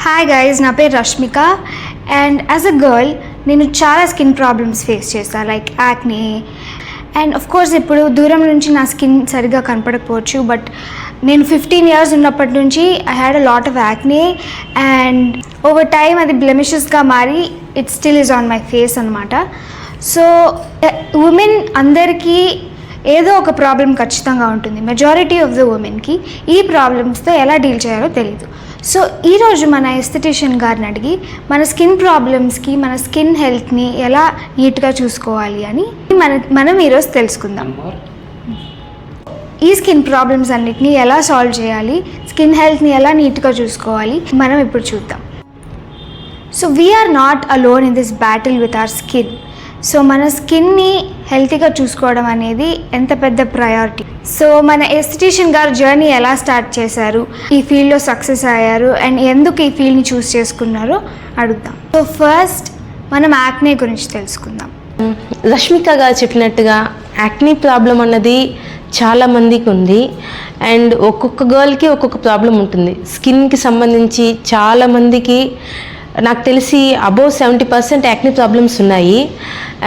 Hi guys, నా పేరు Rashmika. And as a girl నేను చాలా స్కిన్ ప్రాబ్లమ్స్ ఫేస్ చేస్తాను, like acne. And of course ఇప్పుడు దూరం నుంచి నా స్కిన్ సరిగ్గా కనపడకపోవచ్చు, బట్ నేను 15 years ఉన్నప్పటి నుంచి I had a lot of acne. And over time అది బ్లెమిషెస్గా మారి it still is on my face అనమాట. సో ఉమెన్ అందరికీ ఏదో ఒక ప్రాబ్లం ఖచ్చితంగా ఉంటుంది. మెజారిటీ ఆఫ్ ద ఉమెన్కి ఈ ప్రాబ్లమ్స్తో ఎలా డీల్ చేయాలో తెలియదు. సో ఈరోజు మన ఎస్థెటిషియన్ గారిని అడిగి మన స్కిన్ ప్రాబ్లమ్స్కి, మన స్కిన్ హెల్త్ని ఎలా నీట్గా చూసుకోవాలి అని మనం ఈరోజు తెలుసుకుందాం. ఈ స్కిన్ ప్రాబ్లమ్స్ అన్నిటినీ ఎలా సాల్వ్ చేయాలి, స్కిన్ హెల్త్ని ఎలా నీట్గా చూసుకోవాలి మనం ఇప్పుడు చూద్దాం. So we're not alone in this battle with our skin. So మన స్కిన్ని హెల్తీగా చూసుకోవడం అనేది ఎంత పెద్ద ప్రయారిటీ. సో మన ఎస్థెటిషియన్ గారు జర్నీ ఎలా స్టార్ట్ చేశారు, ఈ ఫీల్డ్లో సక్సెస్ అయ్యారు, అండ్ ఎందుకు ఈ ఫీల్డ్ని చూస్ చేసుకున్నారో అడుగుతాం. సో ఫస్ట్ మనం యాక్నే గురించి తెలుసుకుందాం. రష్మిక గారు చెప్పినట్టుగా యాక్నే ప్రాబ్లం అన్నది చాలామందికి ఉంది. అండ్ ఒక్కొక్క గర్ల్కి ఒక్కొక్క ప్రాబ్లం ఉంటుంది. స్కిన్కి సంబంధించి చాలామందికి నాకు తెలిసి అబోవ్ 70% యాక్నీ ప్రాబ్లమ్స్ ఉన్నాయి.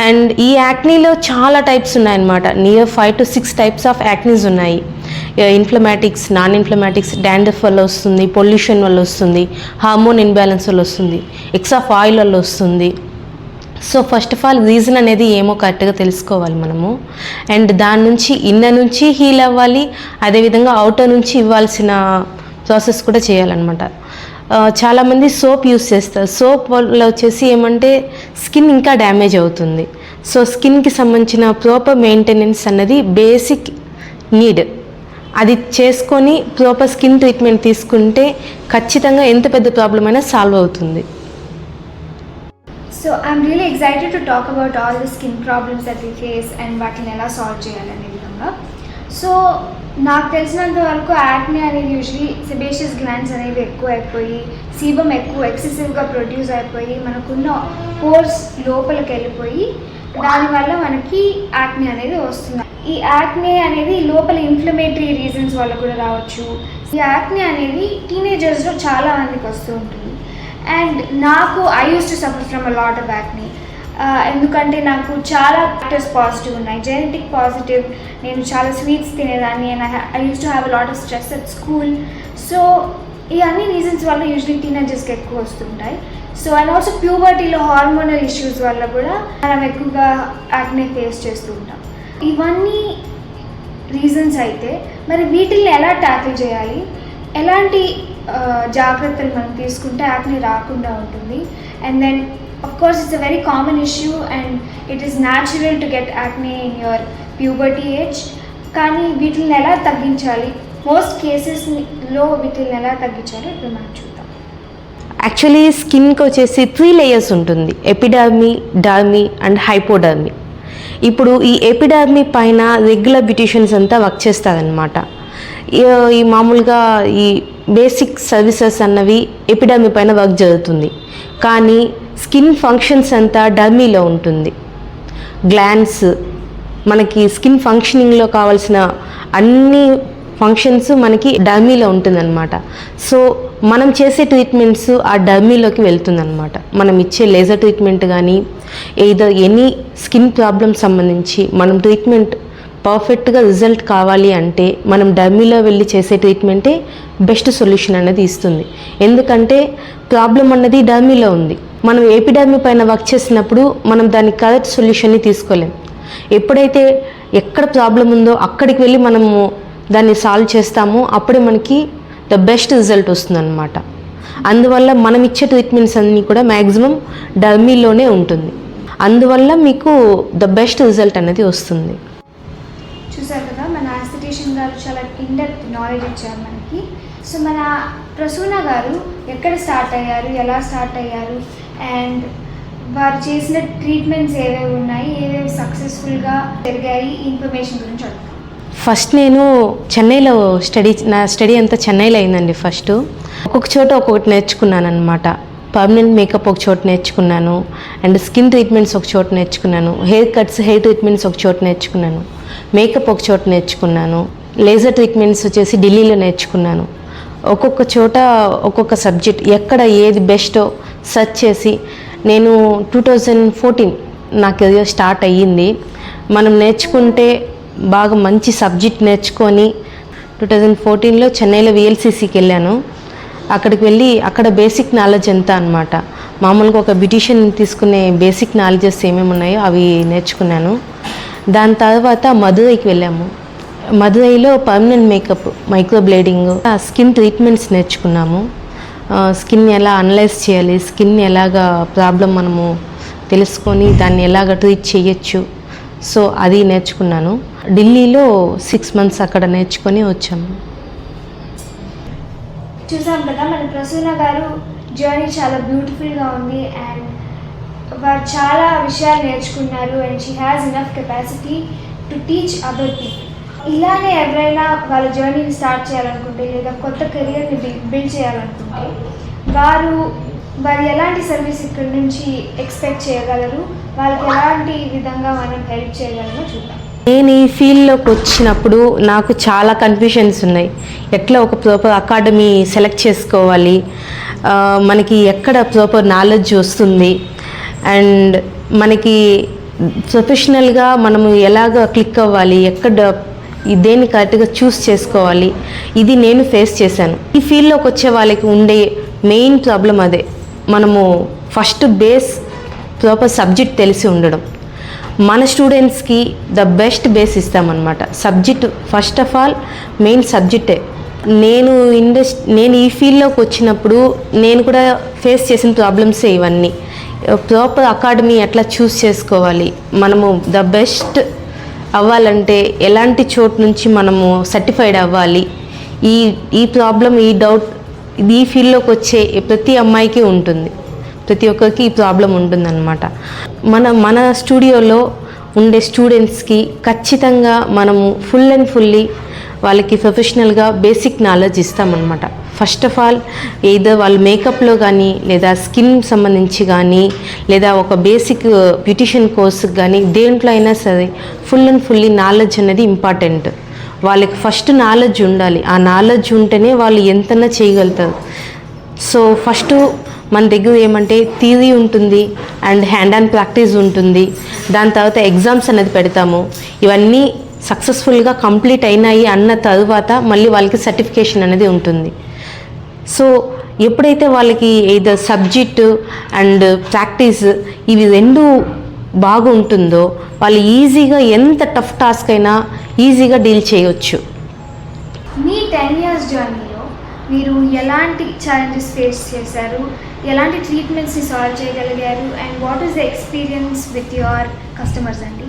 అండ్ ఈ యాక్నీలో చాలా టైప్స్ ఉన్నాయన్నమాట. Near 5 to 6 types of acnes ఉన్నాయి. ఇన్ఫ్లమాటిక్స్, నాన్ ఇన్ఫ్లమాటిక్స్, డాండ్రఫ్ వల్ల వస్తుంది, పొల్యూషన్ వల్ల వస్తుంది, హార్మోన్ ఇన్బ్యాలెన్స్ వల్ల వస్తుంది, ఎక్సెస్ ఆయిల్ వల్ల వస్తుంది. So first of all reason అనేది ఏమో కరెక్ట్గా తెలుసుకోవాలి మనము. అండ్ దాని నుంచి ఇన్నర్ నుంచి హీల్ అవ్వాలి, అదేవిధంగా అవుటర్ నుంచి ఇవ్వాల్సిన ప్రాసెస్ కూడా చేయాలన్నమాట. చాలామంది సోప్ యూస్ చేస్తారు. సోప్ వల్ల వచ్చేసి ఏమంటే స్కిన్ ఇంకా డ్యామేజ్ అవుతుంది. సో స్కిన్కి సంబంధించిన ప్రాపర్ మెయింటెనెన్స్ అన్నది బేసిక్ నీడ్. అది చేసుకొని ప్రాపర్ స్కిన్ ట్రీట్మెంట్ తీసుకుంటే ఖచ్చితంగా ఎంత పెద్ద ప్రాబ్లం అయినా సాల్వ్ అవుతుంది. So I'm really excited to talk about all the skin problems that we face and వాటిని ఎలా సాల్వ్ చేయాలనే విధంగా. సో నాకు తెలిసినంత వరకు యాక్నే అనేది యూజువలీ సెబేషియస్ గ్లాండ్స్ అనేవి ఎక్కువ అయిపోయి, సీబం ఎక్కువ ఎక్సెసివ్గా ప్రొడ్యూస్ అయిపోయి, మనకున్న పోర్స్ లోపలికి వెళ్ళిపోయి దానివల్ల మనకి యాక్నే అనేది వస్తుంది. ఈ యాక్నే అనేది లోపల ఇన్ఫ్లమేటరీ రీజన్స్ వల్ల కూడా రావచ్చు. ఈ యాక్నే అనేది టీనేజర్స్లో చాలా మందికి వస్తూ ఉంటుంది. అండ్ నాకు I used to suffer from a lot of acne. ఎందుకంటే నాకు చాలా ఫ్యాక్టర్స్ పాజిటివ్ ఉన్నాయి. జెనెటిక్ పాజిటివ్, నేను చాలా స్వీట్స్ తినేదాన్ని, and I used to have a lot of stress at school. So ఈ అన్ని రీజన్స్ వల్ల యూజువలీ టీనేజర్స్కి ఎక్కువ వస్తుంటాయి. సో అండ్ ఆల్సో ప్యూబర్టీలో హార్మోనల్ ఇష్యూస్ వల్ల కూడా మనం ఎక్కువగా యాక్నే ఫేస్ చేస్తూ ఉంటాం. ఇవన్నీ రీజన్స్ అయితే మరి వీటిల్ని ఎలా ట్యాకిల్ చేయాలి, ఎలాంటి జాగ్రత్తలు మనం తీసుకుంటే యాక్నే రాకుండా ఉంటుంది. And then of course it's a very common issue and it is natural to get acne in your puberty age. కానీ వీటిని ఎలా తగ్గించాలి, మోస్ట్ కేసెస్లో వీటిని ఎలా తగ్గించాలో ఇప్పుడు మనం చూద్దాం. యాక్చువల్లీ స్కిన్కి వచ్చేసి 3 layers ఉంటుంది: ఎపిడర్మీ, డర్మీ అండ్ హైపోడర్మీ. ఇప్పుడు ఈ ఎపిడర్మీ పైన రెగ్యులర్ బ్యూటిషియన్స్ అంతా వర్క్ చేస్తారనమాట. ఈ మామూలుగా ఈ బేసిక్ సర్వీసెస్ అన్నవి ఎపిడర్మీ పైన వర్క్ జరుగుతుంది. కానీ స్కిన్ ఫంక్షన్స్ అంతా డర్మీలో ఉంటుంది. గ్లాండ్స్, మనకి స్కిన్ ఫంక్షనింగ్లో కావాల్సిన అన్ని ఫంక్షన్స్ మనకి డర్మీలో ఉంటుందన్నమాట. సో మనం చేసే ట్రీట్మెంట్స్ ఆ డర్మీలోకి వెళ్తుందన్నమాట. మనం ఇచ్చే లేజర్ ట్రీట్మెంట్ కానీ ఏదో ఎనీ స్కిన్ ప్రాబ్లమ్ సంబంధించి మనం ట్రీట్మెంట్ పర్ఫెక్ట్గా రిజల్ట్ కావాలి అంటే మనం డర్మీలో వెళ్ళి చేసే ట్రీట్మెంటే బెస్ట్ సొల్యూషన్ అనేది ఇస్తుంది. ఎందుకంటే ప్రాబ్లం అన్నది డర్మీలో ఉంది. మనం ఎపిడర్మీ పైన వర్క్ చేసినప్పుడు మనం దానికి కరెక్ట్ సొల్యూషన్ని తీసుకోలేం. ఎప్పుడైతే ఎక్కడ ప్రాబ్లం ఉందో అక్కడికి వెళ్ళి మనము దాన్ని సాల్వ్ చేస్తామో అప్పుడే మనకి ద బెస్ట్ రిజల్ట్ వస్తుందన్నమాట. అందువల్ల మనం ఇచ్చే ట్రీట్మెంట్స్ అన్నీ కూడా మ్యాక్సిమం డర్మీలోనే ఉంటుంది. అందువల్ల మీకు ద బెస్ట్ రిజల్ట్ అనేది వస్తుంది. చూసారు కదా, మన ఎస్థెటిషియన్ గారు చాలా ఇన్డెప్త్ నాలెడ్జ్ ఇచ్చారు మనకి. సో మన ప్రసూన గారు ఎక్కడ స్టార్ట్ అయ్యారు, ఎలా స్టార్ట్ అయ్యారు, అండ్ వారు చేసిన ట్రీట్మెంట్స్ ఏవేవి ఉన్నాయి, ఏవేవి సక్సెస్ఫుల్గా జరిగాయి, ఈ ఇన్ఫర్మేషన్ గురించి అడుగుతాం. ఫస్ట్ నేను చెన్నైలో నా స్టడీ అంతా చెన్నైలో అయిందండి. ఫస్ట్ ఒక్కొక్క చోట ఒక్కొక్కటి నేర్చుకున్నాను అనమాట. పర్మనెంట్ మేకప్ ఒక చోట నేర్చుకున్నాను, అండ్ స్కిన్ ట్రీట్మెంట్స్ ఒక చోట నేర్చుకున్నాను, హెయిర్ కట్స్, హెయిర్ ట్రీట్మెంట్స్ ఒక చోట నేర్చుకున్నాను, మేకప్ ఒక చోట నేర్చుకున్నాను, లేజర్ ట్రీట్మెంట్స్ వచ్చేసి ఢిల్లీలో నేర్చుకున్నాను, ఒక్కొక్క చోట ఒక్కొక్క సబ్జెక్ట్ ఎక్కడ ఏది బెస్టో సెర్చ్ చేసి నేను 2014 నా కెరియర్ స్టార్ట్ అయ్యింది. మనం నేర్చుకుంటే బాగా మంచి సబ్జెక్ట్ నేర్చుకొని 2014లో చెన్నైలో VLCCకి వెళ్ళాను. అక్కడికి వెళ్ళి అక్కడ బేసిక్ నాలెడ్జ్ ఎంత అనమాట, మామూలుగా ఒక బ్యూటిషియన్ తీసుకునే బేసిక్ నాలెడ్జెస్ ఏమేమి ఉన్నాయో అవి నేర్చుకున్నాను. దాని తర్వాత మదురైకి వెళ్ళాము. మదురైలో permanent makeup, microblading, skin treatments నేర్చుకున్నాము. స్కిన్ ఎలా అనలైజ్ చేయాలి, స్కిన్ ఎలాగా ప్రాబ్లం మనము తెలుసుకొని దాన్ని ఎలాగ ట్రీట్ చేయొచ్చు, సో అది నేర్చుకున్నాను. ఢిల్లీలో 6 months అక్కడ నేర్చుకొని వచ్చాము. చూసాం కదా మన ప్రసూన గారు జర్నీ చాలా బ్యూటిఫుల్గా ఉంది అండ్ వారు చాలా విషయాలు నేర్చుకున్నారు and she has enough capacity to teach other people. ఇలానే ఎవరైనా వాళ్ళ జర్నీని స్టార్ట్ చేయాలనుకుంటే లేదా కొత్త కెరియర్ని బిల్డ్ చేయాలనుకుంటే వారు ఎలాంటి సర్వీస్ ఇక్కడ నుంచి ఎక్స్పెక్ట్ చేయగలరు, వాళ్ళకి ఎలాంటి విధంగా మనం హెల్ప్ చేయగలమో చూద్దాం. నేను ఈ ఫీల్డ్లోకి వచ్చినప్పుడు నాకు చాలా కన్ఫ్యూషన్స్ ఉన్నాయి. ఎట్లా ఒక ప్రాపర్ అకాడమీ సెలెక్ట్ చేసుకోవాలి, మనకి ఎక్కడ ప్రాపర్ నాలెడ్జ్ వస్తుంది, అండ్ మనకి ప్రొఫెషనల్గా మనము ఎలాగ క్లిక్ అవ్వాలి, ఎక్కడ దేన్ని కరెక్ట్గా చూస్ చేసుకోవాలి, ఇది నేను ఫేస్ చేశాను. ఈ ఫీల్డ్లోకి వచ్చే వాళ్ళకి ఉండే మెయిన్ ప్రాబ్లం అదే, మనము ఫస్ట్ బేస్ ప్రాపర్ సబ్జెక్ట్ తెలిసి ఉండడం. మన స్టూడెంట్స్కి ద బెస్ట్ బేస్ ఇస్తామన్నమాట. Subject first of all main సబ్జెక్టే. నేను ఈ ఫీల్డ్లోకి వచ్చినప్పుడు నేను కూడా ఫేస్ చేసిన ప్రాబ్లమ్సే ఇవన్నీ. ప్రాపర్ అకాడమీ ఎట్లా చూస్ చేసుకోవాలి, మనము ద బెస్ట్ అవ్వాలంటే ఎలాంటి చోటు నుంచి మనము సర్టిఫైడ్ అవ్వాలి, ఈ ప్రాబ్లం, ఈ డౌట్ ఈ ఫీల్డ్లోకి వచ్చే ప్రతి అమ్మాయికి ఉంటుంది, ప్రతి ఒక్కరికి ఈ ప్రాబ్లం ఉంటుందన్నమాట. మన స్టూడియోలో ఉండే స్టూడెంట్స్కి ఖచ్చితంగా మనము ఫుల్ అండ్ ఫుల్లీ వాళ్ళకి ప్రొఫెషనల్గా బేసిక్ నాలెడ్జ్ ఇస్తామన్నమాట. ఫస్ట్ ఆఫ్ ఆల్ ఏదో వాళ్ళు మేకప్లో కానీ లేదా స్కిన్ సంబంధించి కానీ లేదా ఒక బేసిక్ బ్యూటిషియన్ కోర్సుకి కానీ దేంట్లో అయినా సరే ఫుల్ అండ్ ఫుల్లీ నాలెడ్జ్ అనేది ఇంపార్టెంట్. వాళ్ళకి ఫస్ట్ నాలెడ్జ్ ఉండాలి. ఆ నాలెడ్జ్ ఉంటేనే వాళ్ళు ఎంతైనా చేయగలుగుతారు. సో ఫస్ట్ మన దగ్గర ఏమంటే థియరీ ఉంటుంది అండ్ హ్యాండ్ ఆన్ ప్రాక్టీస్ ఉంటుంది. దాని తర్వాత ఎగ్జామ్స్ అనేది పెడతాము. ఇవన్నీ సక్సెస్ఫుల్గా కంప్లీట్ అయినాయి అన్న తర్వాత మళ్ళీ వాళ్ళకి సర్టిఫికేషన్ అనేది ఉంటుంది. సో ఎప్పుడైతే వాళ్ళకి ఏదో సబ్జెక్టు అండ్ ప్రాక్టీస్ ఇవి రెండు బాగుంటుందో వాళ్ళు ఈజీగా ఎంత టఫ్ టాస్క్ అయినా ఈజీగా డీల్ చేయవచ్చు. మీ 10 years జర్నీలో మీరు ఎలాంటి ఛాలెంజెస్ ఫేస్ చేశారు, ఎలాంటి ట్రీట్మెంట్స్ని సాల్వ్ చేయగలిగారు and what is the experience with your customers అండి?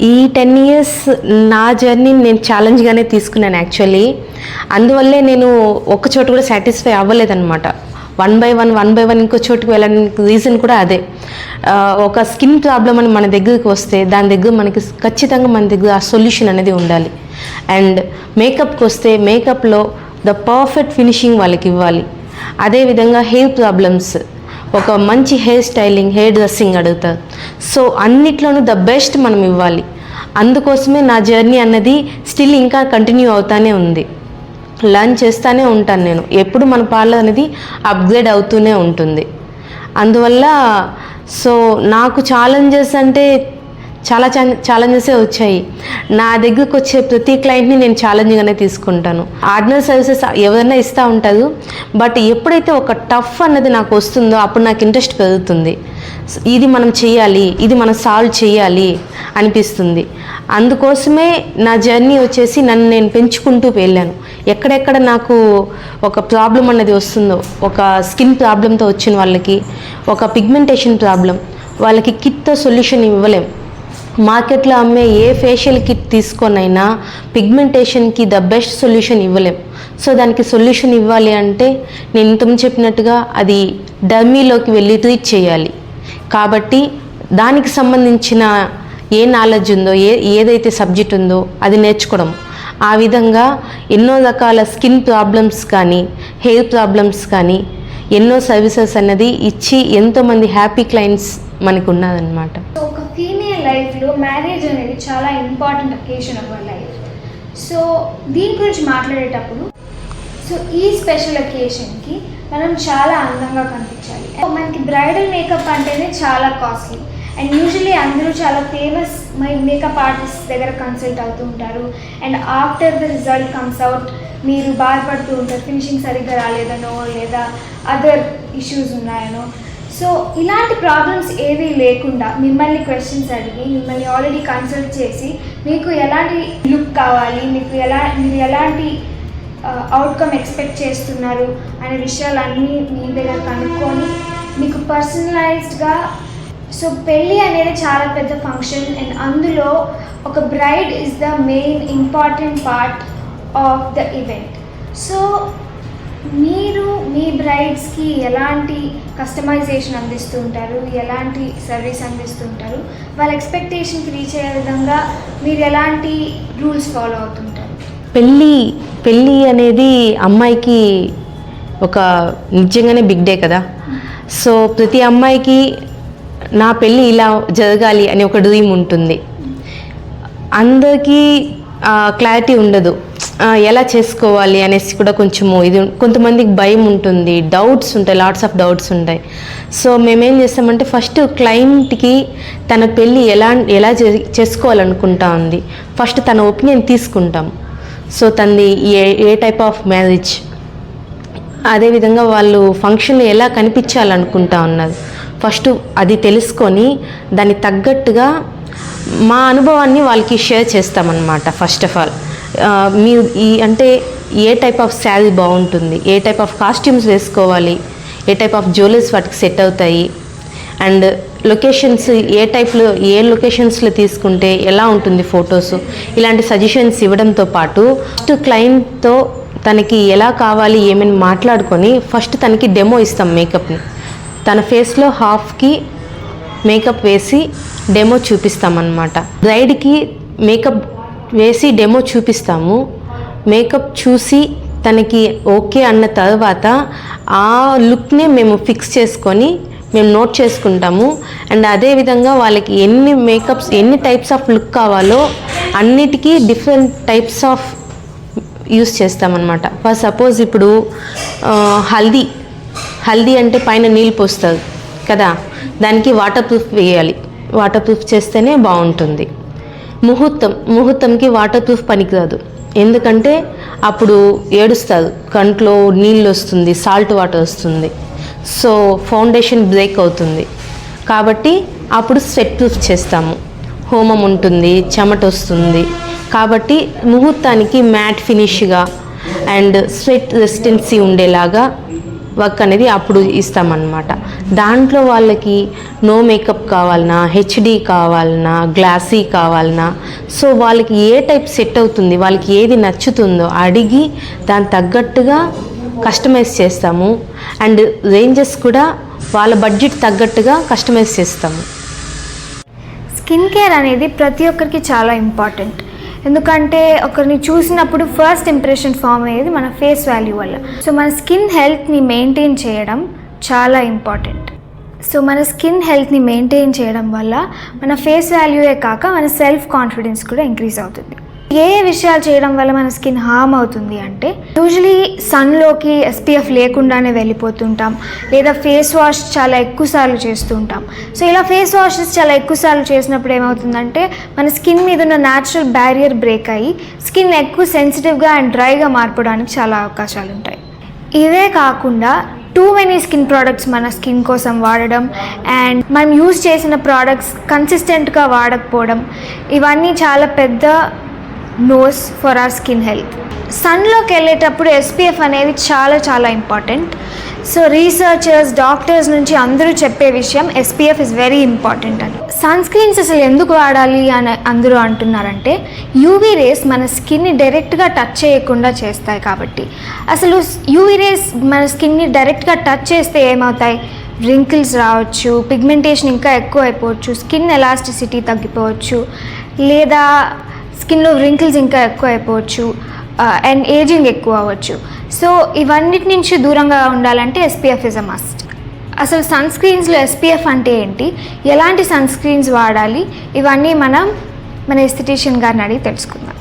ఈ 10 years నా జర్నీని నేను ఛాలెంజ్గానే తీసుకున్నాను యాక్చువల్లీ. అందువల్లే నేను ఒక్క చోట కూడా సాటిస్ఫై అవ్వలేదన్నమాట. వన్ బై వన్ ఇంకో చోటుకు వెళ్ళడానికి రీజన్ కూడా అదే. ఒక స్కిన్ ప్రాబ్లం అని మన దగ్గరికి వస్తే దాని దగ్గర మనకి ఖచ్చితంగా మన దగ్గర ఆ సొల్యూషన్ అనేది ఉండాలి. అండ్ మేకప్కి వస్తే మేకప్లో ద పర్ఫెక్ట్ ఫినిషింగ్ వాళ్ళకి ఇవ్వాలి. అదేవిధంగా హెయిర్ ప్రాబ్లమ్స్, ఒక మంచి హెయిర్ స్టైలింగ్, హెయిర్ డ్రెస్సింగ్ అడుగుతారు. సో అన్నిట్లోనూ ద బెస్ట్ మనం ఇవ్వాలి. అందుకోసమే నా జర్నీ అన్నది స్టిల్ ఇంకా కంటిన్యూ అవుతానే ఉంది. లర్న్ చేస్తూనే ఉంటాను నేను. ఎప్పుడు మన పార్లర్ అనేది అప్గ్రేడ్ అవుతూనే ఉంటుంది. అందువల్ల సో నాకు ఛాలెంజెస్ అంటే చాలా ఛాలెంజెసే వచ్చాయి. నా దగ్గరకు వచ్చే ప్రతి క్లయింట్ని నేను ఛాలెంజ్గానే తీసుకుంటాను. ఆర్డినరీ సర్వీసెస్ ఎవరైనా ఇస్తూ ఉంటారు, బట్ ఎప్పుడైతే ఒక టఫ్ అన్నది నాకు వస్తుందో అప్పుడు నాకు ఇంట్రెస్ట్ పెరుగుతుంది. ఇది మనం చేయాలి, ఇది మనం సాల్వ్ చేయాలి అనిపిస్తుంది. అందుకోసమే నా జర్నీ వచ్చేసి నన్ను నేను పెంచుకుంటూ వెళ్ళాను. ఎక్కడెక్కడ నాకు ఒక ప్రాబ్లం అన్నది వస్తుందో, ఒక స్కిన్ ప్రాబ్లంతో వచ్చిన వాళ్ళకి, ఒక పిగ్మెంటేషన్ ప్రాబ్లం, వాళ్ళకి కిట్తో సొల్యూషన్ ఇవ్వలేం. మార్కెట్లో అమ్మే ఏ ఫేషియల్ కిట్ తీసుకొనైనా పిగ్మెంటేషన్కి ద బెస్ట్ సొల్యూషన్ ఇవ్వలేం. సో దానికి సొల్యూషన్ ఇవ్వాలి అంటే నేను ఇంతకుముందు చెప్పినట్టుగా అది డర్మీలోకి వెళ్ళి ట్రీట్ చేయాలి. కాబట్టి దానికి సంబంధించిన ఏ నాలెడ్జ్ ఉందో, ఏదైతే సబ్జెక్ట్ ఉందో అది నేర్చుకోవడం. ఆ విధంగా ఎన్నో రకాల స్కిన్ ప్రాబ్లమ్స్ కానీ హెయిర్ ప్రాబ్లమ్స్ కానీ ఎన్నో సర్వీసెస్ అన్నది ఇచ్చి ఎంతోమంది హ్యాపీ క్లయింట్స్ మనకు ఉన్నదన్నమాట. ఒక ఫీమేల్ లైఫ్లో మ్యారేజ్ అనేది చాలా important occasion of our life. So దీని గురించి మాట్లాడేటప్పుడు సో ఈ స్పెషల్ ఒకేషన్కి మనం చాలా అందంగా కనిపించాలి. మనకి బ్రైడల్ మేకప్ అంటేనే చాలా కాస్ట్లీ అండ్ యూజువలీ అందరూ చాలా ఫేమస్ మేకప్ ఆర్టిస్ట్ దగ్గర కన్సల్ట్ అవుతూ ఉంటారు. And after the result comes out మీరు బాధపడుతూ ఉంటారు, ఫినిషింగ్ సరిగ్గా రాలేదనో లేదా అదర్ ఇష్యూస్ ఉన్నాయనో. సో ఇలాంటి ప్రాబ్లమ్స్ ఏవీ లేకుండా మిమ్మల్ని క్వశ్చన్స్ అడిగి మిమ్మల్ని ఆల్రెడీ కన్సల్ట్ చేసి మీకు ఎలాంటి లుక్ కావాలి, మీరు ఎలాంటి అవుట్కమ్ ఎక్స్పెక్ట్ చేస్తున్నారు అనే విషయాలన్నీ మీ దగ్గర కనుక్కొని మీకు పర్సనలైజ్డ్గా. సో పెళ్ళి అనేది చాలా పెద్ద ఫంక్షన్ అండ్ అందులో ఒక braid is the main important part of the event. So మీరు మీ బ్రైడ్స్కి ఎలాంటి కస్టమైజేషన్ అందిస్తూ ఉంటారు, ఎలాంటి సర్వీస్ అందిస్తూ ఉంటారు, వాళ్ళ ఎక్స్పెక్టేషన్కి రీచ్ అయ్యే విధంగా మీరు ఎలాంటి రూల్స్ ఫాలో అవుతుంటారు? పెళ్ళి అనేది అమ్మాయికి ఒక నిజంగానే బిగ్ డే కదా. సో ప్రతి అమ్మాయికి నా పెళ్ళి ఇలా జరగాలి అని ఒక డ్రీమ్ ఉంటుంది. అందరికీ క్లారిటీ ఉండదు ఎలా చేసుకోవాలి అనేసి కూడా కొంచెము కొంతమందికి భయం ఉంటుంది, డౌట్స్ ఉంటాయి, లాట్స్ ఆఫ్ డౌట్స్ ఉంటాయి. సో మేమేం చేస్తామంటే ఫస్ట్ క్లయింట్కి తన పెళ్ళి ఎలా చేసుకోవాలనుకుంటా ఉంది ఫస్ట్ తన ఒపీనియన్ తీసుకుంటాం. సో తనది ఏ టైప్ ఆఫ్ మ్యారేజ్, అదేవిధంగా వాళ్ళు ఫంక్షన్లో ఎలా కనిపించాలనుకుంటా ఉన్నారు ఫస్ట్ అది తెలుసుకొని దాన్ని తగ్గట్టుగా మా అనుభవాన్ని వాళ్ళకి షేర్ చేస్తామన్నమాట. ఫస్ట్ ఆఫ్ ఆల్ మీరు అంటే ఏ టైప్ ఆఫ్ శారీ బాగుంటుంది, ఏ టైప్ ఆఫ్ కాస్ట్యూమ్స్ వేసుకోవాలి, ఏ టైప్ ఆఫ్ జ్యువెలరీస్ వాటికి సెట్ అవుతాయి, అండ్ లొకేషన్స్ ఏ లొకేషన్స్లో తీసుకుంటే ఎలా ఉంటుంది ఫొటోస్, ఇలాంటి సజెషన్స్ ఇవ్వడంతో పాటు ఫస్ట్ క్లయింట్తో తనకి ఎలా కావాలి ఏమైనా మాట్లాడుకొని ఫస్ట్ తనకి డెమో ఇస్తాం. మేకప్ని తన ఫేస్లో హాఫ్కి మేకప్ వేసి డెమో చూపిస్తామన్నమాట. బ్రైడ్కి మేకప్ వేసి డెమో చూపిస్తాము. మేకప్ చూసి తనకి ఓకే అన్న తర్వాత ఆ లుక్నే మేము ఫిక్స్ చేసుకొని మేము నోట్ చేసుకుంటాము. అండ్ అదేవిధంగా వాళ్ళకి ఎన్ని టైప్స్ ఆఫ్ లుక్ కావాలో అన్నిటికీ డిఫరెంట్ టైప్స్ ఆఫ్ యూస్ చేస్తామన్నమాట. ఫర్ సపోజ్ ఇప్పుడు హల్దీ అంటే పైన నీళ్ళు పోస్తారు కదా, దానికి వాటర్ ప్రూఫ్ వేయాలి. వాటర్ ప్రూఫ్ చేస్తేనే బాగుంటుంది. ముహూర్తంకి వాటర్ ప్రూఫ్ పనికిరాదు, ఎందుకంటే అప్పుడు ఏడుస్తారు, కంట్లో నీళ్ళు వస్తుంది, సాల్ట్ వాటర్ వస్తుంది, సో ఫౌండేషన్ బ్రేక్ అవుతుంది. కాబట్టి అప్పుడు స్వెట్ ప్రూఫ్ చేస్తాము. హోమం ఉంటుంది, చెమట వస్తుంది, కాబట్టి ముహూర్తానికి మ్యాట్ ఫినిష్గా అండ్ స్వెట్ రెసిస్టెన్సీ ఉండేలాగా వర్క్ అనేది అప్పుడు ఇస్తామన్నమాట. దాంట్లో వాళ్ళకి నో మేకప్ కావాలన్నా, హెచ్డి కావాలన్నా, గ్లాసీ కావాలన్నా, సో వాళ్ళకి ఏ టైప్ సెట్ అవుతుంది, వాళ్ళకి ఏది నచ్చుతుందో అడిగి దాని తగ్గట్టుగా కస్టమైజ్ చేస్తాము. అండ్ రేంజెస్ కూడా వాళ్ళ బడ్జెట్ తగ్గట్టుగా కస్టమైజ్ చేస్తాము. స్కిన్ కేర్ అనేది ప్రతి ఒక్కరికి చాలా ఇంపార్టెంట్. ఎందుకంటే ఒకరిని చూసినప్పుడు ఫస్ట్ ఇంప్రెషన్ ఫామ్ అయ్యేది మన ఫేస్ వాల్యూ వల్ల. సో మన స్కిన్ హెల్త్ని మెయింటైన్ చేయడం చాలా ఇంపార్టెంట్. సో మన స్కిన్ హెల్త్ని మెయింటైన్ చేయడం వల్ల మన ఫేస్ వాల్యూయే కాక మన సెల్ఫ్ కాన్ఫిడెన్స్ కూడా ఇంక్రీజ్ అవుతుంది. ఏ విషయాలు చేయడం వల్ల మన స్కిన్ హార్మ్ అవుతుంది అంటే యూజువలీ సన్లోకి ఎస్పీఎఫ్ లేకుండానే వెళ్ళిపోతుంటాం, లేదా ఫేస్ వాష్ చాలా ఎక్కువసార్లు చేస్తుంటాం. సో ఇలా ఫేస్ వాషెస్ చాలా ఎక్కువసార్లు చేసినప్పుడు ఏమవుతుందంటే మన స్కిన్ మీద ఉన్న న్యాచురల్ బ్యారియర్ బ్రేక్ అయ్యి స్కిన్ ఎక్కువ సెన్సిటివ్గా అండ్ డ్రైగా మారిపోవడానికి చాలా అవకాశాలు ఉంటాయి. ఇవే కాకుండా టూ మెనీ స్కిన్ ప్రోడక్ట్స్ మన స్కిన్ కోసం వాడడం అండ్ మనం యూజ్ చేసిన ప్రోడక్ట్స్ కన్సిస్టెంట్గా వాడకపోవడం, ఇవన్నీ చాలా పెద్ద no's for our skin health. సన్లోకి వెళ్ళేటప్పుడు ఎస్పీఎఫ్ అనేది చాలా ఇంపార్టెంట్. సో రీసెర్చర్స్, డాక్టర్స్ నుంచి అందరూ చెప్పే విషయం ఎస్పీఎఫ్ ఇస్ వెరీ ఇంపార్టెంట్ అని. సన్ స్క్రీన్స్ అసలు ఎందుకు వాడాలి అని అందరూ అంటున్నారంటే యూవీ రేస్ మన స్కిన్ని డైరెక్ట్గా టచ్ చేయకుండా చేస్తాయి కాబట్టి. అసలు యూవీ రేస్ మన స్కిన్ని డైరెక్ట్గా టచ్ చేస్తే ఏమవుతాయి, రింకిల్స్ రావచ్చు, పిగ్మెంటేషన్ ఇంకా ఎక్కువ అయిపోవచ్చు, స్కిన్ ఎలాస్టిసిటీ తగ్గిపోవచ్చు, లేదా స్కిన్లో రింకిల్స్ ఇంకా ఎక్కువ అయిపోవచ్చు అండ్ ఏజింగ్ ఎక్కువ అవ్వచ్చు. సో ఇవన్నిటి నుంచి దూరంగా ఉండాలంటే ఎస్పీఎఫ్ ఇస్ అ మస్ట్. అసలు సన్ స్క్రీన్స్లో ఎస్పీఎఫ్ అంటే ఏంటి, ఎలాంటి సన్ స్క్రీన్స్ వాడాలి, ఇవన్నీ మన ఎస్థెటిషియన్ గారిని అడిగి తెలుసుకుందాం.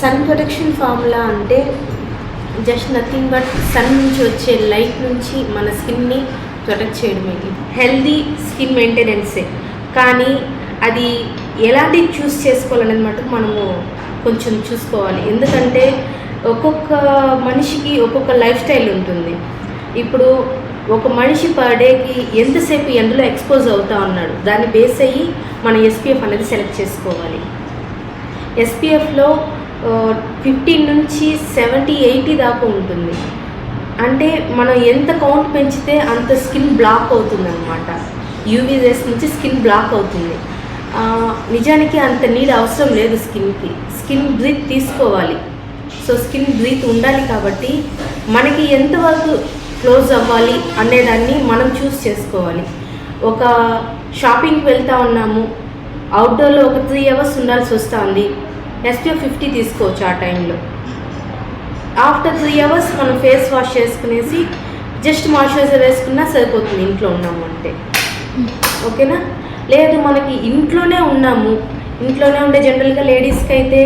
సన్ ప్రొటెక్షన్ ఫార్ములా అంటే జస్ట్ నథింగ్ బట్ సన్ నుంచి వచ్చే లైట్ నుంచి మన స్కిన్ని ప్రొటెక్ట్ చేయడమే. హెల్దీ స్కిన్ మెయింటెనెన్సే, కానీ అది ఎలాంటి చూస్ చేసుకోవాలనేది మటుకు మనము కొంచెం చూసుకోవాలి. ఎందుకంటే ఒక్కొక్క మనిషికి ఒక్కొక్క లైఫ్ స్టైల్ ఉంటుంది. ఇప్పుడు ఒక మనిషి పర్ డేకి ఎంతసేపు ఎండలో ఎక్స్పోజ్ అవుతూ ఉన్నాడు, దాన్ని బేస్ అయ్యి మన ఎస్పీఎఫ్ అనేది సెలెక్ట్ చేసుకోవాలి. ఎస్పీఎఫ్లో 15 నుంచి 70-80 దాకా ఉంటుంది. అంటే మనం ఎంత కౌంట్ పెంచితే అంత స్కిన్ బ్లాక్ అవుతుంది అనమాట. యూవీ రేస్ నుంచి స్కిన్ బ్లాక్ అవుతుంది. నిజానికి అంత నీడ్ అవసరం లేదు స్కిన్కి. స్కిన్ బ్రీత్ తీసుకోవాలి. సో స్కిన్ బ్రీత్ ఉండాలి కాబట్టి మనకి ఎంతవరకు క్లోజ్ అవ్వాలి అనేదాన్ని మనం చూస్ చేసుకోవాలి. ఒక షాపింగ్కి వెళ్తూ ఉన్నాము, అవుట్డోర్లో ఒక 3 అవర్స్ ఉండాల్సి వస్తుంది, SPF 50 తీసుకోవచ్చు ఆ టైంలో. ఆఫ్టర్ 3 అవర్స్ మనం ఫేస్ వాష్ చేసుకునేసి జస్ట్ మాయిశ్చరైజర్ వేసుకున్నా సరిపోతుంది ఇంట్లో ఉన్నాము అంటే. ఓకేనా? లేదు మనకి ఇంట్లోనే ఉన్నాము, ఇంట్లోనే ఉండే జనరల్గా లేడీస్కి అయితే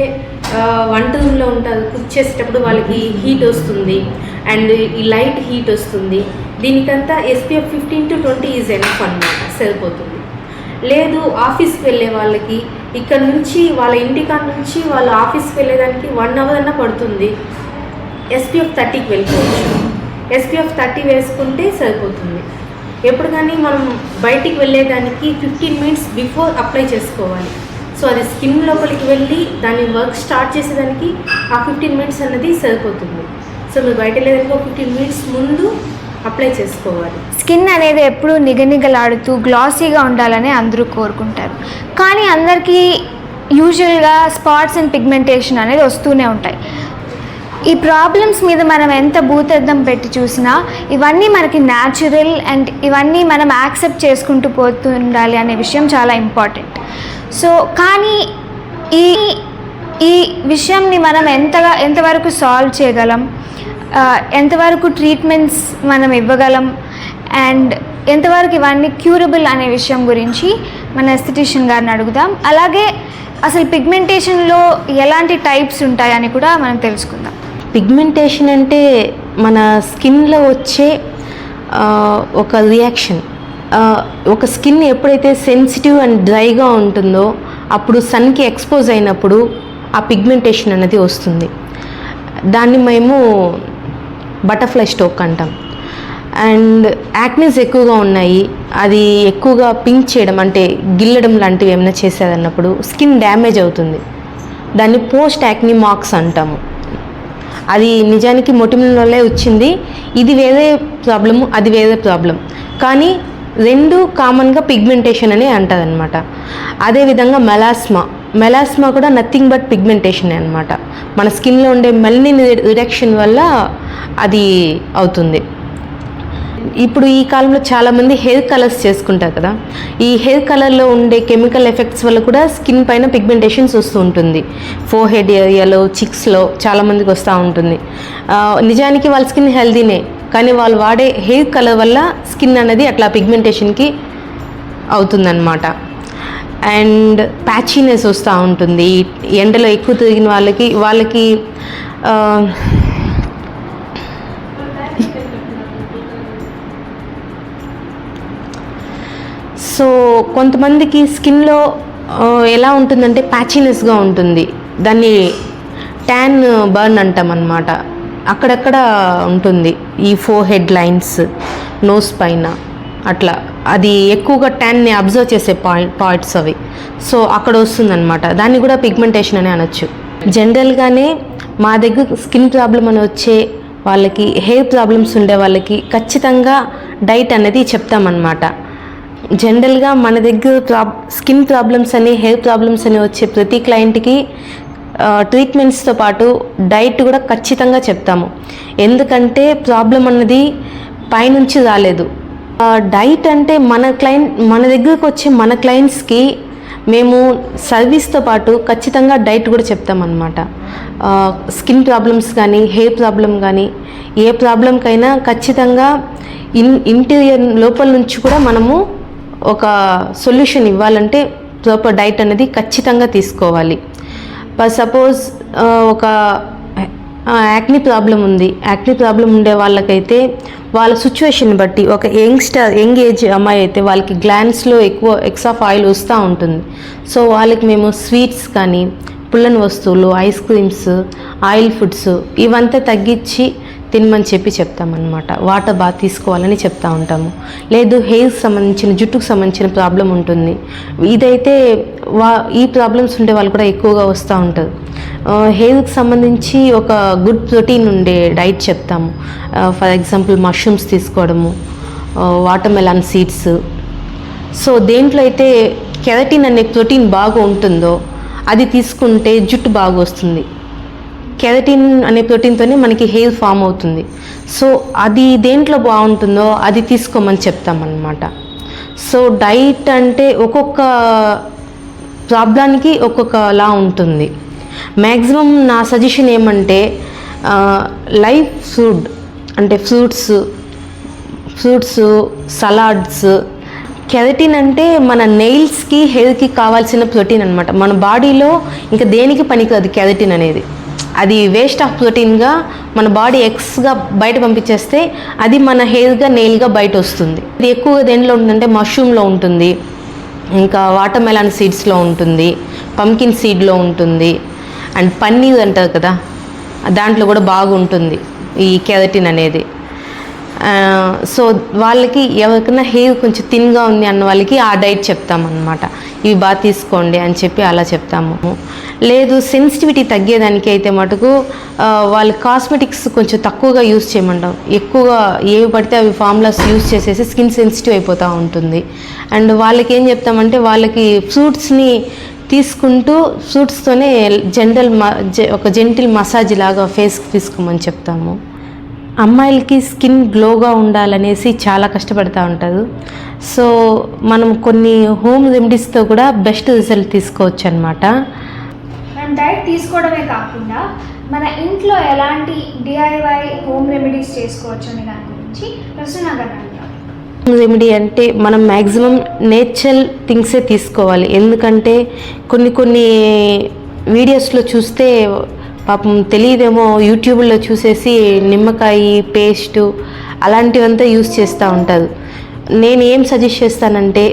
వంట రూమ్లో ఉంటారు, కుక్ చేసేటప్పుడు వాళ్ళకి హీట్ వస్తుంది అండ్ ఈ లైట్ హీట్ వస్తుంది. దీనికంతా SPF 15 to 20 ఈజ్ ఎనఫ్ అన్నమాట, సరిపోతుంది. లేదు ఆఫీస్కి వెళ్ళే వాళ్ళకి ఇక్కడ నుంచి వాళ్ళ ఇంటికాడ నుంచి వాళ్ళ ఆఫీస్కి వెళ్ళేదానికి 1 అవర్ అన్నా పడుతుంది, SPF 30కి వెళ్ళిపోవచ్చు. SPF 30 వేసుకుంటే సరిపోతుంది. ఎప్పుడు కానీ మనం బయటికి వెళ్ళేదానికి 15 మినిట్స్ బిఫోర్ అప్లై చేసుకోవాలి. సో అది స్కిన్ లోపలికి వెళ్ళి దాని వర్క్ స్టార్ట్ చేసేదానికి ఆ 15 మినిట్స్ అన్నది సరిపోతుంది. సో మీరు బయట వెళ్ళేదానికి ఒక 15 మినిట్స్ ముందు అప్లై చేసుకోవాలి. స్కిన్ అనేది ఎప్పుడూ నిగనిగలాడుతూ గ్లాసీగా ఉండాలని అందరూ కోరుకుంటారు, కానీ అందరికీ యూజువల్గా స్పాట్స్ అండ్ పిగ్మెంటేషన్ అనేది వస్తూనే ఉంటాయి. ఈ ప్రాబ్లమ్స్ మీద మనం ఎంత భూతద్దం పెట్టి చూసినా ఇవన్నీ మనకి న్యాచురల్ అండ్ ఇవన్నీ మనం యాక్సెప్ట్ చేసుకుంటూ పోతూ ఉండాలి అనే విషయం చాలా ఇంపార్టెంట్. సో కానీ ఈ విషయంని మనం ఎంతవరకు సాల్వ్ చేయగలం, ఎంతవరకు ట్రీట్మెంట్స్ మనం ఇవ్వగలం అండ్ ఎంతవరకు ఇవన్నీ క్యూరబుల్ అనే విషయం గురించి మన ఎస్థెటిషియన్ గారిని అడుగుదాం. అలాగే అసలు పిగ్మెంటేషన్లో ఎలాంటి టైప్స్ ఉంటాయని కూడా మనం తెలుసుకుందాం. పిగ్మెంటేషన్ అంటే మన స్కిన్లో వచ్చే ఒక రియాక్షన్. ఒక స్కిన్ ఎప్పుడైతే సెన్సిటివ్ అండ్ డ్రైగా ఉంటుందో అప్పుడు సన్కి ఎక్స్పోజ్ అయినప్పుడు ఆ పిగ్మెంటేషన్ అనేది వస్తుంది. దాన్ని మేము బటర్ఫ్లై స్ట్రోక్ అంటాం. అండ్ యాక్నీస్ ఎక్కువగా ఉన్నాయి, అది ఎక్కువగా పింక్ చేయడం అంటే గిల్లడం లాంటివి ఏమైనా చేసేదన్నప్పుడు స్కిన్ డ్యామేజ్ అవుతుంది. దాన్ని పోస్ట్ యాక్నీ మార్క్స్ అంటాము. అది నిజానికి మొటిమల వల్లే వచ్చింది. ఇది వేరే ప్రాబ్లము, అది వేరే ప్రాబ్లం, కానీ రెండు కామన్గా పిగ్మెంటేషన్ అని అంటారనమాట. అదేవిధంగా మెలాస్మా కూడా నథింగ్ బట్ పిగ్మెంటేషన్ అనమాట. మన స్కిన్లో ఉండే మెలనిన్ రిడక్షన్ వల్ల అది అవుతుంది. ఇప్పుడు ఈ కాలంలో చాలామంది హెయిర్ కలర్స్ చేసుకుంటారు కదా, ఈ హెయిర్ కలర్లో ఉండే కెమికల్ ఎఫెక్ట్స్ వల్ల కూడా స్కిన్ పైన పిగ్మెంటేషన్స్ వస్తూ ఉంటుంది. ఫోర్హెడ్ ఏరియాలో, చిక్స్లో చాలామందికి వస్తూ ఉంటుంది. నిజానికి వాళ్ళ స్కిన్ హెల్దీనే, కానీ వాళ్ళు వాడే హెయిర్ కలర్ వల్ల స్కిన్ అనేది అట్లా పిగ్మెంటేషన్కి అవుతుందన్నమాట. అండ్ ప్యాచీనెస్ వస్తూ ఉంటుంది. ఎండలో ఎక్కువ తిరిగిన వాళ్ళకి సో కొంతమందికి స్కిన్లో ఎలా ఉంటుందంటే ప్యాచీనెస్గా ఉంటుంది. దాన్ని ట్యాన్ బర్న్ అంటాం అన్నమాట. అక్కడక్కడ ఉంటుంది ఈ ఫోర్హెడ్ లైన్స్, నోస్ పైన అట్లా. అది ఎక్కువగా ట్యాన్ని అబ్జర్వ్ చేసే పాయింట్స్ అవి. సో అక్కడ వస్తుందన్నమాట. దాన్ని కూడా పిగ్మెంటేషన్ అని అనొచ్చు. జనరల్గానే మా దగ్గర స్కిన్ ప్రాబ్లం అని వచ్చే వాళ్ళకి, హెయిర్ ప్రాబ్లమ్స్ ఉండే వాళ్ళకి ఖచ్చితంగా డైట్ అనేది చెప్తామన్నమాట. జనరల్గా మన దగ్గర స్కిన్ ప్రాబ్లమ్స్ అని, హెయిర్ ప్రాబ్లమ్స్ అని వచ్చే ప్రతి క్లయింట్కి ట్రీట్మెంట్స్తో పాటు డైట్ కూడా ఖచ్చితంగా చెప్తాము. ఎందుకంటే ప్రాబ్లం అన్నది పైనుంచి రాలేదు. డైట్ అంటే మన దగ్గరకు వచ్చే మన క్లయింట్స్కి మేము సర్వీస్తో పాటు ఖచ్చితంగా డైట్ కూడా చెప్తామన్నమాట. స్కిన్ ప్రాబ్లమ్స్ కానీ, హెయిర్ ప్రాబ్లం కానీ, ఏ ప్రాబ్లంకైనా ఖచ్చితంగా ఇంటీరియర్ లోపల నుంచి కూడా మనము ఒక సొల్యూషన్ ఇవ్వాలంటే ప్రాపర్ డైట్ అనేది ఖచ్చితంగా తీసుకోవాలి. సపోజ్ ఒక యాక్ని ప్రాబ్లం ఉంది. యాక్ని ప్రాబ్లం ఉండే వాళ్ళకైతే వాళ్ళ సిచ్యువేషన్ బట్టి ఒక యంగ్ ఏజ్ అమ్మాయి అయితే వాళ్ళకి గ్లాండ్స్లో ఎక్స్ ఆఫ్ ఆయిల్ వస్తూ ఉంటుంది. సో వాళ్ళకి మేము స్వీట్స్ కానీ పుల్లని వస్తువులు, ఐస్ క్రీమ్స్, ఆయిల్ ఫుడ్స్ ఇవంతా తగ్గించి తినమని చెప్తామన్నమాట. వాటర్ బాగా తీసుకోవాలని చెప్తూ ఉంటాము. లేదు హెయిర్కి సంబంధించిన, జుట్టుకు సంబంధించిన ప్రాబ్లం ఉంటుంది, ఇదైతే ఈ ప్రాబ్లమ్స్ ఉండే వాళ్ళు కూడా ఎక్కువగా వస్తూ ఉంటారు. హెయిర్కి సంబంధించి ఒక గుడ్ ప్రోటీన్ ఉండే డైట్ చెప్తాము. ఫర్ ఎగ్జాంపుల్ మష్రూమ్స్ తీసుకోవడము, వాటర్ మెలాన్ సీడ్స్. సో దేంట్లో అయితే కెరటిన్ అనే ప్రోటీన్ బాగా ఉంటుందో అది తీసుకుంటే జుట్టు బాగా వస్తుంది. కెరటిన్ అనే ప్రోటీన్తోనే మనకి హెయిర్ ఫామ్ అవుతుంది. సో అది దేంట్లో బాగుంటుందో అది తీసుకోమని చెప్తామన్నమాట. సో డైట్ అంటే ఒక్కొక్క ప్రాబ్లానికి ఒక్కొక్కలా ఉంటుంది. మ్యాక్సిమం నా సజెషన్ ఏమంటే లైవ్ ఫుడ్ అంటే ఫ్రూట్స్, సలాడ్స్. కెరటిన్ అంటే మన నెయిల్స్కి, హెయిర్కి కావాల్సిన ప్రోటీన్ అనమాట. మన బాడీలో ఇంకా దేనికి పనికిరాదు కెరటిన్ అనేది. అది వేస్ట్ ఆఫ్ ప్రోటీన్గా మన బాడీ ఎక్స్గా బయట పంపించేస్తే అది మన హెయిర్గా, నెయిల్గా బయట వస్తుంది. ఇది ఎక్కువగా దేంట్లో ఉంటుందంటే మష్రూమ్లో ఉంటుంది, ఇంకా వాటర్ మెలాన్ సీడ్స్లో ఉంటుంది, పంకిన్ సీడ్లో ఉంటుంది, అండ్ పన్నీర్ అంటారు కదా దాంట్లో కూడా బాగుంటుంది ఈ కెరటిన్ అనేది. సో వాళ్ళకి ఎవరికైనా హెయిర్ కొంచెం థిన్గా ఉంది అన్న వాళ్ళకి ఆ డైట్ చెప్తామన్నమాట. ఇవి బాగా తీసుకోండి అని చెప్పి అలా చెప్తాము. లేదు సెన్సిటివిటీ తగ్గేదానికి అయితే మటుకు వాళ్ళ కాస్మెటిక్స్ కొంచెం తక్కువగా యూస్ చేయమంటాం. ఎక్కువగా ఏవి పడితే అవి ఫార్ములాస్ యూస్ చేసేసి స్కిన్ సెన్సిటివ్ అయిపోతూ ఉంటుంది. అండ్ వాళ్ళకి ఏం చెప్తామంటే వాళ్ళకి ఫ్రూట్స్ని తీసుకుంటూ ఫ్రూట్స్తోనే ఒక జెంటిల్ మసాజ్ లాగా ఫేస్కి తీసుకోమని చెప్తాము. అమ్మాయిలకి స్కిన్ గ్లోగా ఉండాలనేసి చాలా కష్టపడుతూ ఉంటారు. సో మనం కొన్ని హోమ్ రెమెడీస్తో కూడా బెస్ట్ రిజల్ట్ తీసుకోవచ్చు అనమాట. మనం డైట్ తీసుకోవడమే కాకుండా మన ఇంట్లో ఎలాంటి డిఐవై హోమ్ రెమెడీస్ చేసుకోవచ్చు అనే దాని గురించి ప్రశ్న హోమ్ రెమెడీ అంటే మనం మ్యాక్సిమం నేచురల్ థింగ్సే తీసుకోవాలి. ఎందుకంటే కొన్ని వీడియోస్లో చూస్తే పాపం తెలియదేమో యూట్యూబ్లో చూసేసి నిమ్మకాయ పేస్టు అలాంటివంతా యూస్ చేస్తూ ఉంటారు. నేను ఏం సజెస్ట్ చేస్తానంటే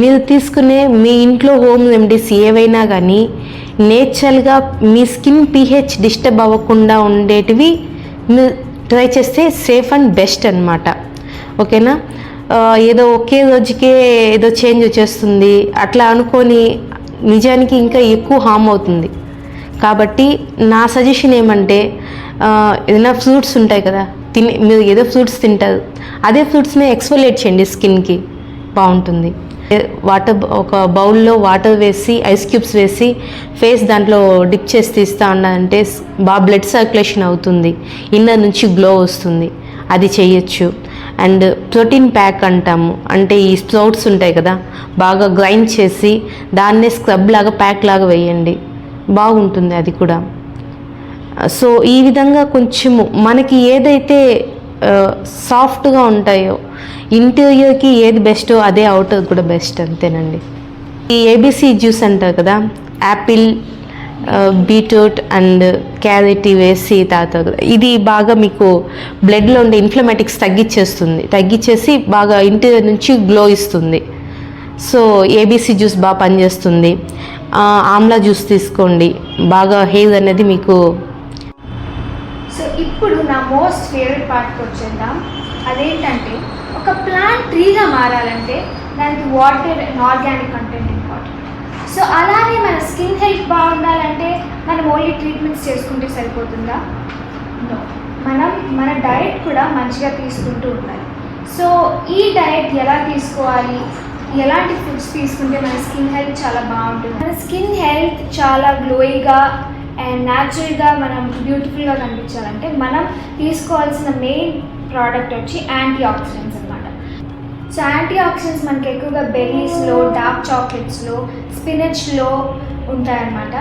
మీరు తీసుకునే మీ ఇంట్లో హోమ్ రెమెడీస్ ఏవైనా కానీ నేచురల్గా మీ స్కిన్ pH డిస్టర్బ్ అవ్వకుండా ఉండేటివి మీరు ట్రై చేస్తే సేఫ్ అండ్ బెస్ట్ అనమాట. ఓకేనా? ఏదో ఒకే రోజుకే ఏదో చేంజ్ వచ్చేస్తుంది అట్లా అనుకొని నిజానికి ఇంకా ఎక్కువ హామ్ అవుతుంది. కాబట్టి నా సజెషన్ ఏమంటే ఏదైనా ఫ్రూట్స్ ఉంటాయి కదా, మీరు ఏదో ఫ్రూట్స్ తింటారు, అదే ఫ్రూట్స్ని ఎక్స్ఫోలియేట్ చేయండి, స్కిన్కి బాగుంటుంది. ఒక బౌల్లో వాటర్ వేసి ఐస్ క్యూబ్స్ వేసి ఫేస్ దాంట్లో డిప్ చేసి తీస్తూ ఉన్నారంటే బాగా బ్లడ్ సర్క్యులేషన్ అవుతుంది, ఇన్నర్ నుంచి గ్లో వస్తుంది. అది చేయొచ్చు. అండ్ ప్రోటీన్ ప్యాక్ అంటాము, అంటే ఈ స్ప్రౌట్స్ ఉంటాయి కదా బాగా గ్రైండ్ చేసి దాన్నే స్క్రబ్ లాగా ప్యాక్ లాగా వేయండి, బాగుంటుంది అది కూడా. సో ఈ విధంగా కొంచెము మనకి ఏదైతే సాఫ్ట్గా ఉంటాయో ఇంటీరియర్కి ఏది బెస్టో అదే అవుటర్ కూడా బెస్ట్, అంతేనండి. ఈ ఏబీసీ జ్యూస్ అంటారు కదా, యాపిల్, బీట్రూట్ అండ్ క్యారెట్ వేసి తాగుతారు కదా, ఇది బాగా మీకు బ్లడ్లో ఉండే ఇన్ఫ్లమేటిక్స్ తగ్గించేసి బాగా ఇంటీరియర్ నుంచి గ్లో ఇస్తుంది. సో ఏబీసీ జ్యూస్ బాగా పనిచేస్తుంది. ఆమ్లా జ్యూస్ తీసుకోండి, బాగా హెయిర్ అనేది మీకు. సో ఇప్పుడు నా మోస్ట్ ఫేవరెట్ పార్ట్కి వచ్చేద్దాం. అదేంటంటే ఒక ప్లాంట్ ట్రీగా మారాలంటే దానికి water and organic content important. So అలానే మన స్కిన్ హెల్త్ బాగుండాలంటే మనం ఓన్లీ ట్రీట్మెంట్స్ చేసుకుంటే సరిపోతుందా? నో, మనం మన డైట్ కూడా మంచిగా తీసుకుంటూ ఉండాలి. సో ఈ డైట్ ఎలా తీసుకోవాలి, ఎలాంటి ఫుడ్స్ తీసుకుంటే మన స్కిన్ హెల్త్ చాలా బాగుంటుంది, మన స్కిన్ హెల్త్ చాలా గ్లోయిగా అండ్ న్యాచురల్గా మనం బ్యూటిఫుల్గా కనిపించాలంటే మనం తీసుకోవాల్సిన మెయిన్ ప్రోడక్ట్ వచ్చి యాంటీ ఆక్సిడెంట్స్ అనమాట. సో యాంటీ ఆక్సిడెంట్స్ మనకి ఎక్కువగా బెర్రీస్లో, డార్క్ చాక్లెట్స్లో, స్పినచ్లో ఉంటాయన్నమాట.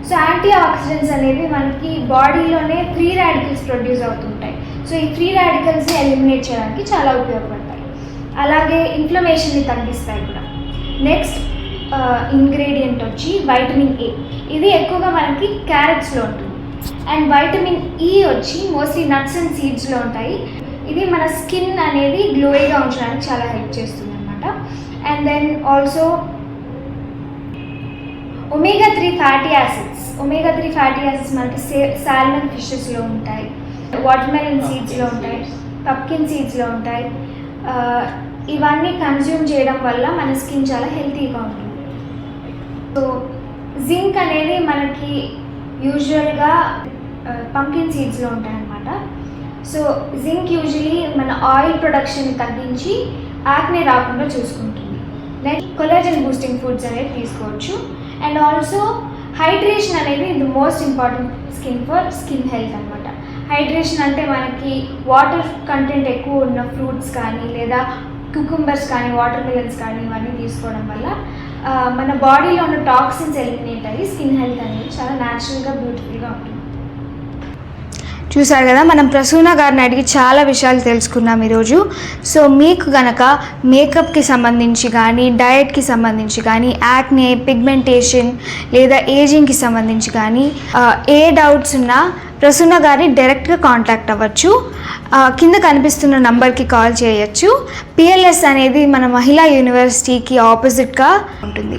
సో యాంటీ ఆక్సిడెంట్స్ అనేవి మనకి బాడీలోనే ఫ్రీ రాడికల్స్ ప్రొడ్యూస్ అవుతుంటాయి. సో ఈ ఫ్రీ రాడికల్స్ని ఎలిమినేట్ చేయడానికి చాలా ఉపయోగపడతాయి. అలాగే ఇన్ఫ్లమేషన్ని తగ్గిస్తాయి కూడా. నెక్స్ట్ ఇంగ్రీడియంట్ వచ్చి వైటమిన్ ఏ. ఇది ఎక్కువగా మనకి క్యారెట్స్లో ఉంటుంది. అండ్ వైటమిన్ ఈ వచ్చి మోస్ట్లీ నట్స్ అండ్ సీడ్స్లో ఉంటాయి. ఇది మన స్కిన్ అనేది గ్లోయిగా ఉంచడానికి చాలా హెల్ప్ చేస్తుంది అనమాట. And then also omega-3 fatty acids. omega-3 fatty acids మనకి సాల్మన్ ఫిషెస్లో ఉంటాయి, వాటర్మెలన్ సీడ్స్లో ఉంటాయి, పప్కిన్ సీడ్స్లో ఉంటాయి. ఇవన్నీ కన్జ్యూమ్ చేయడం వల్ల మన స్కిన్ చాలా హెల్తీగా ఉంటుంది. సో జింక్ అనేది మనకి యూజువల్గా పంకిన్ సీడ్స్లో ఉంటాయన్నమాట. సో జింక్ యూజువలీ మన ఆయిల్ ప్రొడక్షన్ తగ్గించి యాక్నే రాకుండా చూసుకుంటుంది. నెక్స్ట్ కొలాజన్ బూస్టింగ్ ఫుడ్స్ అనేది తీసుకోవచ్చు. అండ్ ఆల్సో హైడ్రేషన్ అనేది the most important skin health అనమాట. హైడ్రేషన్ అంటే మనకి వాటర్ కంటెంట్ ఎక్కువ ఉన్న ఫ్రూట్స్ కానీ లేదా కుకుంబర్స్ కానీ వాటర్ మిలన్స్ కానీ ఇవన్నీ తీసుకోవడం వల్ల మన బాడీలో ఉన్న టాక్సిన్స్ ఎలిమినేట్ అయ్యి స్కిన్ హెల్త్ అనేది చాలా న్యాచురల్గా బ్యూటిఫుల్గా ఉంటుంది. చూసారు కదా, మనం ప్రసూన గారిని అడిగి చాలా విషయాలు తెలుసుకున్నాం ఈరోజు. సో మీకు కనుక మేకప్కి సంబంధించి కానీ డయట్కి సంబంధించి కానీ యాక్నే, పిగ్మెంటేషన్ లేదా ఏజింగ్కి సంబంధించి కానీ ఏ డౌట్స్ ఉన్నా ప్రసూన గారిని డైరెక్ట్గా కాంటాక్ట్ అవ్వచ్చు. కింద కనిపిస్తున్న నంబర్కి కాల్ చేయొచ్చు. పిఎల్ఎస్ అనేది మన మహిళా యూనివర్సిటీకి ఆపోజిట్గా ఉంటుంది.